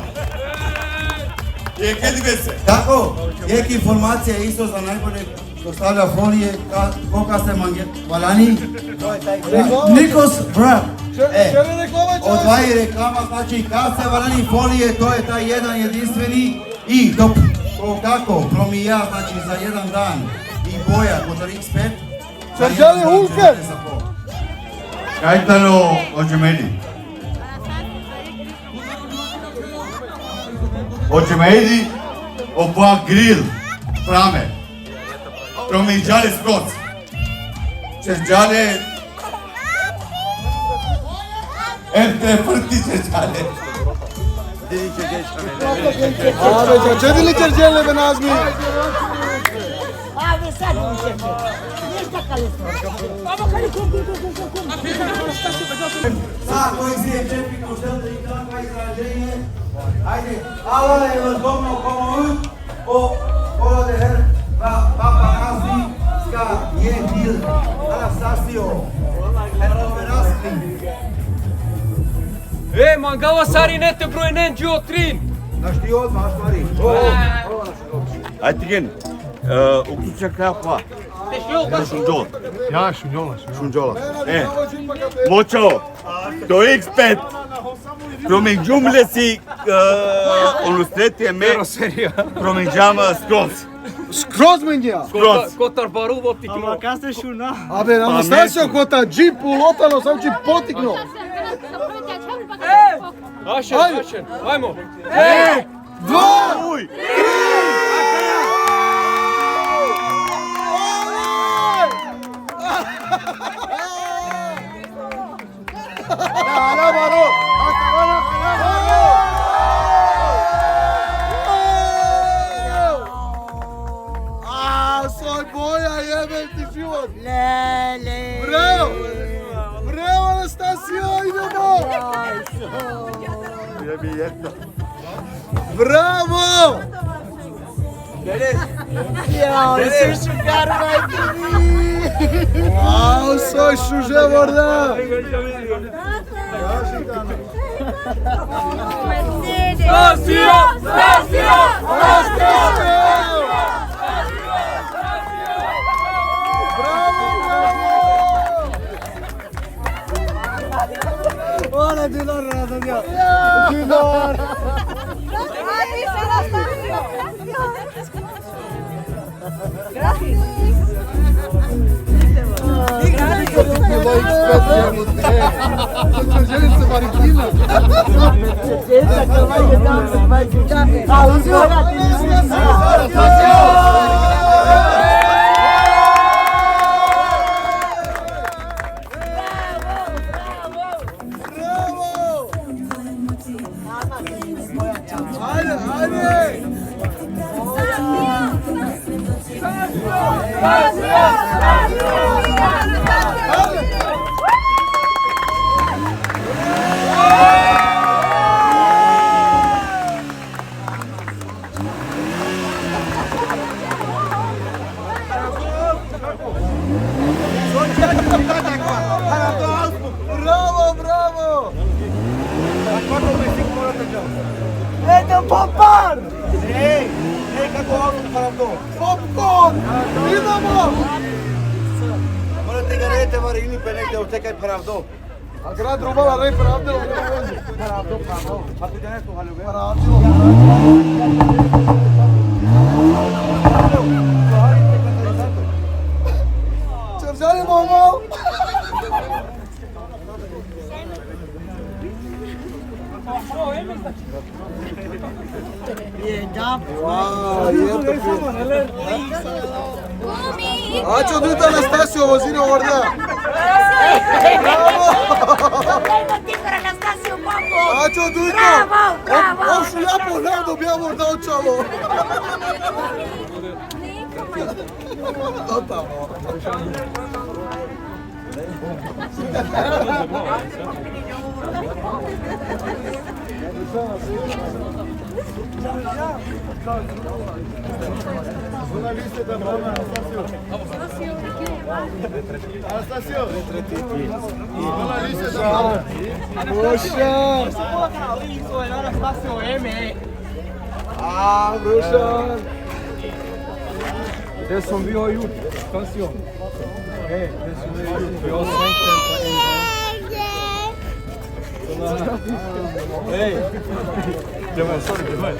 Je къде бе се? Tako, jek informacija isto za najbolje dostavlja folije, koga se valani. Nikos, bra. Čeli reklama Odvaji reklama, znači kad se valani folije, to je taj jedan jedinstveni i kako, promija, znači za jedan dan i boja kotar X5. Čerđali hulke. Кајтано Оџемеди. Оџемеди, опа грил, праме. Промиđale скоц. Čerđale, ente frti čerđale. Abe, čedili čerđele be nazmi. Sad, koji si je čepi ko želite i kakva izraženje. Ajde, Allah je vrhovno pomoć o de her papa nazi ska je bil Anastasio. E, mangava sari nete brojnen Giotrin. Znaš ti odmah, stvari. Ajde gen, uključak kakva. Šunđol. Ja, šunjola. Šunđola. Moćao, to X5. Promiđumle si, Rustreти me, promiđama skroz. Skroz menja. Skroz. Kotar baru votikno. Ama kas te šuna? Abe, Anastasio kota džip ulotalo, sam ti potiknuo. Ašen, ajmo. Dva, tri. Bravo! Ya sen şu karmayı. Wow, soy şuje orada. Ora dinar razı ya. Dinar. Bravo, bravo! Popcorn! Popcorn! Idemo! Morate ga rete, mora ili pe negde utekaj pravdo. A grad Rubala rej pravde, Pravdo. A ti ne tu halube? Čeržali momo! Wow, Ačo, dujte Anastasio, vozine orada. Ačo, dujte. On šu ja pogledao, bi ja možda očalo. Totalno. Anastasio! Poxa! Ah, bruxa! Det som vi har gjort, Anastasio. Det som vi har gjort. Vi har sänkt den på en gång. Hej! Джамал, sorry, Джамал.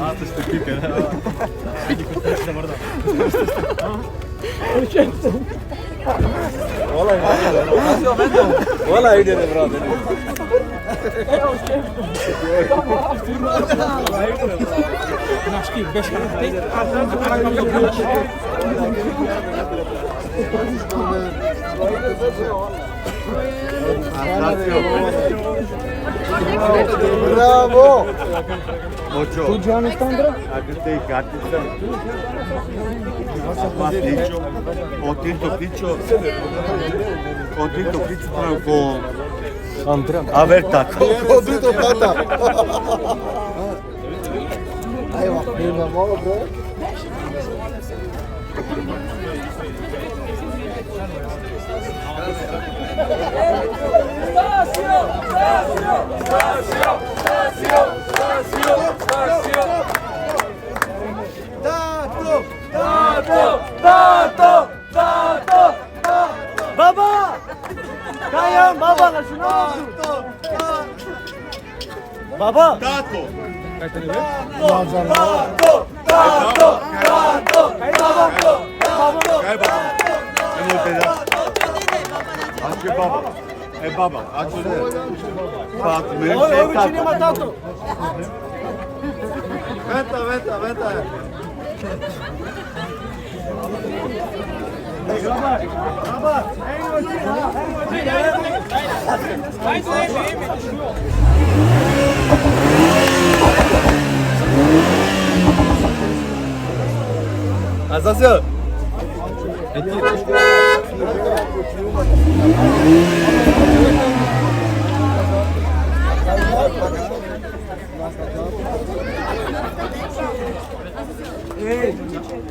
Asta este pică, da? Ola ide de brate. Naš ki, beš Bravo! Mocho. Tu Gianni Standra? Ako te i kartica. Otinto pičo. Otinto pičo ko... Andrea. Aver tako. Odrito tata! Evo, idemo malo, bro. Baba! Kayan baba ka şuna Baba! Tato! Kaj baba? Nemojte da. Ače baba. Baba, ače ne. Pa, meni se je tato. Veta. Anastasio!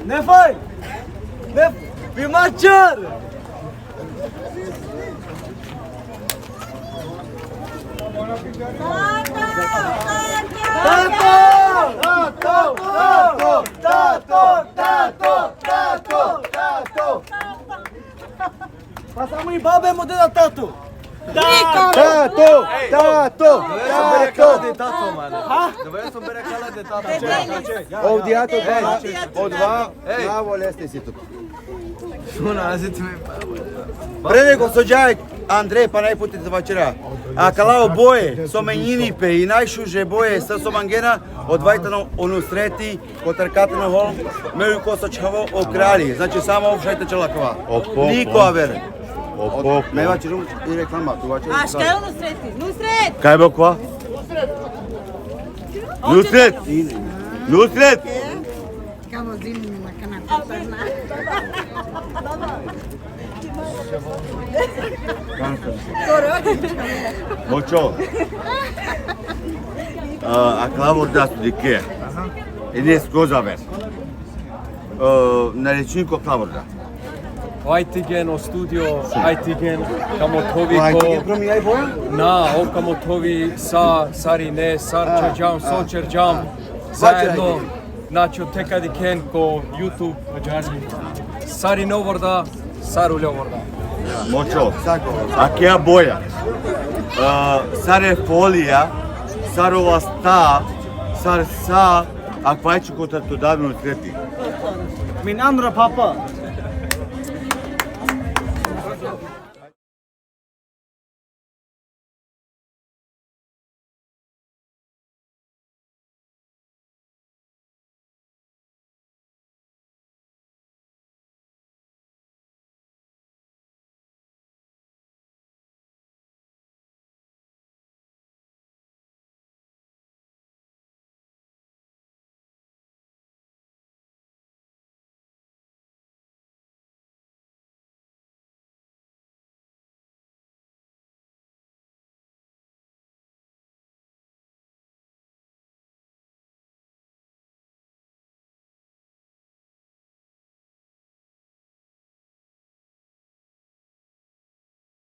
Ne fai? Vi marciare! Passamos em Baba e modelo Tato! Tato! Tato! Tato, mano! Doveam să bere cala de tato. Odiato od dva, bravo leste si tu. Pre nego să dai Andrei, pa najputi za večera. A kalao boje, so menjini pe i najšuže boje, sa so mangena odvajtano onu sreti, kotrkatano hol, meju ko sa čhavo o kralji. Znači samo ovšajte čelakova. Niko avere. Ne vači rum i reklama, tu vači. A šta je ono sreti? Nusret! Kaj je bilo kva? Nusret! Nusret! Kamo zimni na kanapé. Močo. A klavor da su dike. I ne skozaver. Na rečniku klavor da. Ajtigen o studio, Ajtigen, kamotovi ko... Na, o kamotovi sa Sarine, Sarčerđam, Sočerđam, zajedno, znači od tekadi ken ko YouTube, Mađarni. Sarino vorda, Saruljo vorda. Močo. A kja boja? Sare folija, sarova sta, sar sa, a kva će kotar to davno sreti. Min andra pappa!